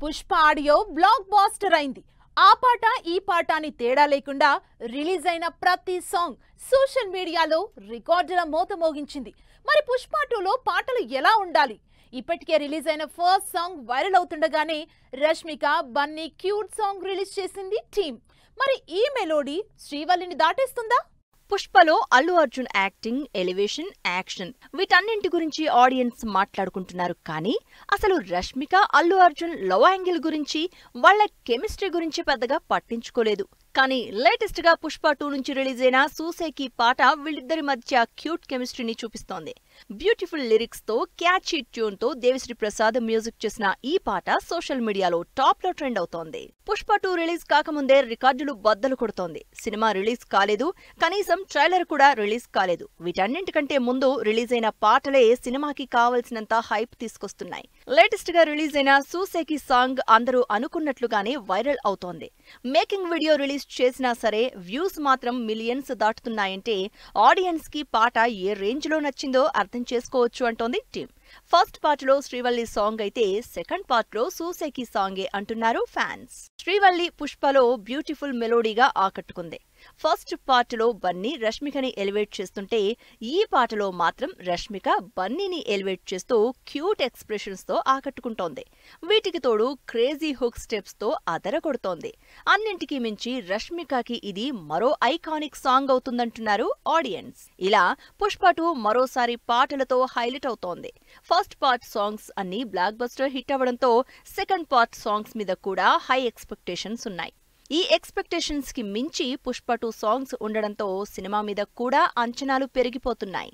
Pushpa audio black buster అయింది. ఆ పాట ఈ పాట అని తేడా లేకుండా రిలీజ్ అయిన ప్రతి సాంగ్ సోషల్ మీడియాలో రికార్డుల మోత మోగించింది. మరి పుష్ప 2లో పాటలు ఎలా ఉండాలి? ఇప్పటికే రిలీజ్ అయిన ఫస్ట్ సాంగ్ వైరల్ అవుతుండగానే Rashmika Bunny cute song release చేసింది టీమ్. మరి ఈ మెలోడీ శ్రీవల్లిని దాటేస్తుందా? పుష్పలో Allu Arjun acting, elevation, action వీటన్నింటి గురించి ఆడియన్స్ మాట్లాడుకుంటున్నారు. కానీ అసలు రష్మిక అల్లు అర్జున్ లవ్ యాంగిల్ గురించి, వాళ్ళ కెమిస్ట్రీ గురించి పెద్దగా పట్టించుకోలేదు. కానీ లేటెస్ట్ గా పుష్ప 2 నుంచి రిలీజ్ అయిన సూసేకి పాట వీళ్ళిద్దరి మధ్య క్యూట్ కెమిస్ట్రీని చూపిస్తోంది. బ్యూటిఫుల్ లిరిక్స్ తో, క్యాచీ ట్యూన్ తో దేవిశ్రీ ప్రసాద్ మ్యూజిక్ చేసిన ఈ పాట సోషల్ మీడియాలో టాప్ లో ట్రెండ్ అవుతోంది. పుష్ప 2 రిలీజ్ కాకముందే రికార్డులు బద్దలు కొడుతోంది. సినిమా రిలీజ్ కాలేదు, కనీసం ట్రైలర్ కూడా రిలీజ్ కాలేదు. వీటన్నింటికంటే ముందు రిలీజ్ అయిన పాటలే సినిమాకి కావలసినంత హైప్ తీసుకొస్తున్నాయి. లేటెస్ట్ గా రిలీజ్ అయిన సూసేకి సాంగ్ అందరూ అనుకున్నట్లుగానే వైరల్ అవుతోంది. మేకింగ్ వీడియో రిలీజ్ చేసినా సరే వ్యూస్ మాత్రం మిలియన్స్ దాటుతున్నాయంటే ఆడియన్స్ కి పాట ఏ రేంజ్ లో నచ్చిందో అర్థం చేసుకోవచ్చు అంటోంది టీమ్. ఫస్ట్ పార్ట్ లో శ్రీవల్లి సాంగ్ అయితే సెకండ్ పార్ట్ లో సూసేకి సాంగే అంటున్నారు ఫ్యాన్స్. శ్రీవల్లి పుష్పలో బ్యూటిఫుల్ మెలోడీగా ఆకట్టుకుంది. ఫస్ట్ పార్ట్ లో బన్నీ రష్మికని ఎలివేట్ చేస్తుంటే ఈ పాటలో మాత్రం రష్మిక బన్నీని ఎలివేట్ చేస్తూ క్యూట్ ఎక్స్ప్రెషన్స్ తో ఆకట్టుకుంటోంది. వీటికి తోడు క్రేజీ హుక్ స్టెప్స్ తో అదరగొడుతోంది. అన్నింటికీ మించి రష్మికకి ఇది మరో ఐకానిక్ సాంగ్ అవుతుందంటున్నారు ఆడియన్స్. ఇలా పుష్ప 2 మరోసారి పాటలతో హైలైట్ అవుతోంది. ఫస్ట్ పార్ట్ సాంగ్స్ అన్ని బ్లాక్ బస్టర్ హిట్ అవ్వడంతో సెకండ్ పార్ట్ సాంగ్స్ మీద కూడా హై ఎక్స్పెక్టేషన్స్ ఉన్నాయి. ఈ ఎక్స్పెక్టేషన్స్ కి మించి పుష్ప 2 సాంగ్స్ ఉండడంతో సినిమా మీద కూడా అంచనాలు పెరిగిపోతున్నాయి.